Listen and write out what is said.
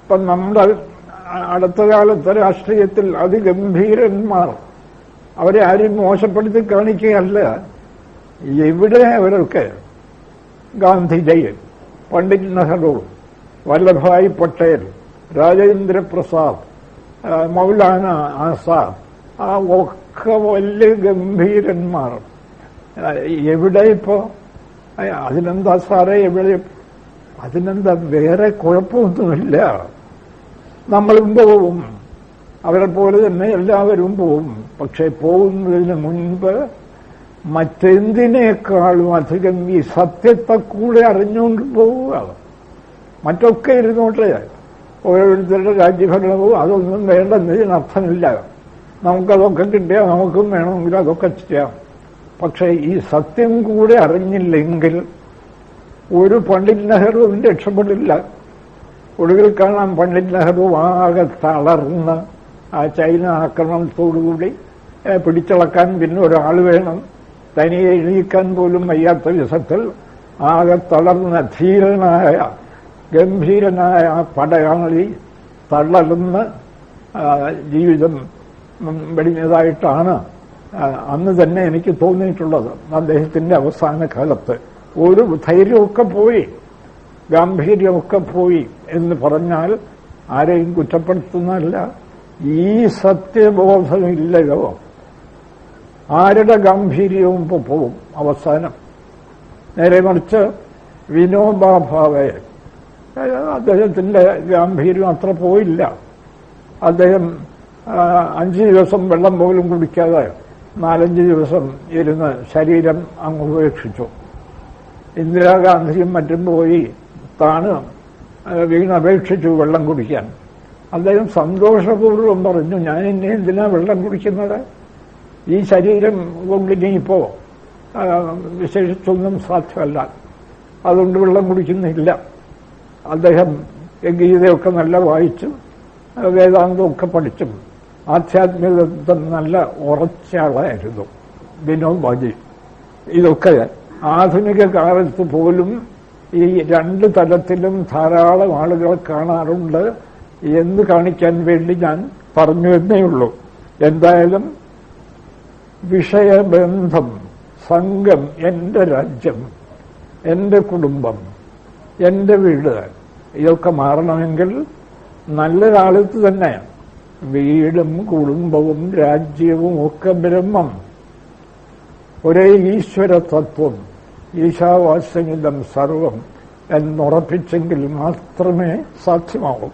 ഇപ്പം നമ്മുടെ അടുത്ത കാലത്തെ രാഷ്ട്രീയത്തിൽ അതിഗംഭീരന്മാർ, അവരെ ആരും മോശപ്പെടുത്തി കാണിക്കുകയല്ല. എവിടെ അവരൊക്കെ ഗാന്ധിജി, പണ്ഡിറ്റ് നെഹ്റു, വല്ലഭായ് പട്ടേൽ, രാജേന്ദ്ര പ്രസാദ്, മൗലാന ആസാദ്, ആ ഒക്കെ വലിയ ഗംഭീരന്മാർ. എവിടെ ഇപ്പോ? അതിനെന്താ സാറേ എവിടെ? അതിനെന്താ, വേറെ കുഴപ്പമൊന്നുമില്ല. നമ്മളും പോവും, അവരെ പോലെ തന്നെ എല്ലാവരും പോവും. പക്ഷെ പോകുന്നതിന് മുൻപ് മറ്റെന്തിനേക്കാളും അധികം ഈ സത്യത്തെ കൂടെ അറിഞ്ഞുകൊണ്ട് പോവുക. മറ്റൊക്കെ ഇരുന്നോട്ടെ, ഓരോരുത്തരുടെ രാജ്യഭരണവും അതൊന്നും വേണ്ടെന്നതിനർത്ഥമില്ല. നമുക്കതൊക്കെ കിട്ടിയാൽ നമുക്കും വേണമെങ്കിൽ അതൊക്കെ ചെയ്യാം. പക്ഷെ ഈ സത്യം കൂടെ അറിഞ്ഞില്ലെങ്കിൽ ഒരു പണ്ഡിറ്റ് നെഹ്റുവും രക്ഷപ്പെടില്ല. ഒടുവിൽ കാണാം പണ്ഡിറ്റ് നെഹ്റു ആകെ തളർന്ന് ആ ചൈന ആക്രമണത്തോടുകൂടി പിടിച്ചളക്കാൻ പിന്നെ ഒരാൾ വേണം, തനിയെ എഴുതിക്കാൻ പോലും വയ്യാത്ത വിധത്തിൽ ആകെ തളർന്ന ധീരനായ ഗംഭീരനായ ആ പടയാളി തളർന്ന് ജീവിതം വെടിഞ്ഞതായിട്ടാണ് അന്ന് തന്നെ എനിക്ക് തോന്നിയിട്ടുള്ളത്. അദ്ദേഹത്തിന്റെ അവസാന കാലത്ത് ഒരു ധൈര്യമൊക്കെ പോയി, ഗാംഭീര്യമൊക്കെ പോയി എന്ന് പറഞ്ഞാൽ ആരെയും കുറ്റപ്പെടുത്തുന്നതല്ല. ഈ സത്യബോധമില്ലയോ ആരുടെ ഗാംഭീര്യവും ഇപ്പോൾ പോവും അവസാനം. നേരെ മറിച്ച് വിനോബാ ഭാവെ, അദ്ദേഹത്തിന്റെ ഗാംഭീര്യം അത്ര പോയില്ല. അദ്ദേഹം 5 ദിവസം വെള്ളം പോലും കുടിക്കാതെ 4-5 ദിവസം ഇരുന്ന് ശരീരം അങ്ങ് ഉപേക്ഷിച്ചു. ഇന്ദിരാഗാന്ധിയും മറ്റും പോയി താണ് വീണപേക്ഷിച്ചു വെള്ളം കുടിക്കാൻ. അദ്ദേഹം സന്തോഷപൂർവ്വം പറഞ്ഞു, ഞാൻ ഇനി എന്തിനാ വെള്ളം കുടിക്കുന്നത്? ഈ ശരീരം കൊണ്ടിനിയിപ്പോ വിശേഷിച്ചൊന്നും സാധ്യമല്ല, അതുകൊണ്ട് വെള്ളം കുടിക്കുന്നില്ല. അദ്ദേഹം ഗീതയൊക്കെ നല്ല വായിച്ചും വേദാന്തമൊക്കെ പഠിച്ചും ആധ്യാത്മികത്വം നല്ല ഉറച്ച ആളായിരുന്നു വിനോബാജി. ഇതൊക്കെ ആധുനിക കാലത്ത് പോലും ഈ 2 തലത്തിലും ധാരാളം ആളുകളെ കാണാറുണ്ട് എന്ന് കാണിക്കാൻ വേണ്ടി ഞാൻ പറഞ്ഞു എന്നേ ഉള്ളൂ. എന്തായാലും വിഷയബന്ധം, സംഘം, എന്റെ രാജ്യം, എന്റെ കുടുംബം, എന്റെ വീട്, ഇതൊക്കെ മാറണമെങ്കിൽ നല്ല കാലത്ത് തന്നെ വീടും കുടുംബവും രാജ്യവും ഒക്കെ ബ്രഹ്മം, ഒരേ ഈശ്വര തത്വം, ഈശാവാസ്യമിതം സർവം എന്നുറപ്പിച്ചെങ്കിൽ മാത്രമേ സാധ്യമാവൂ.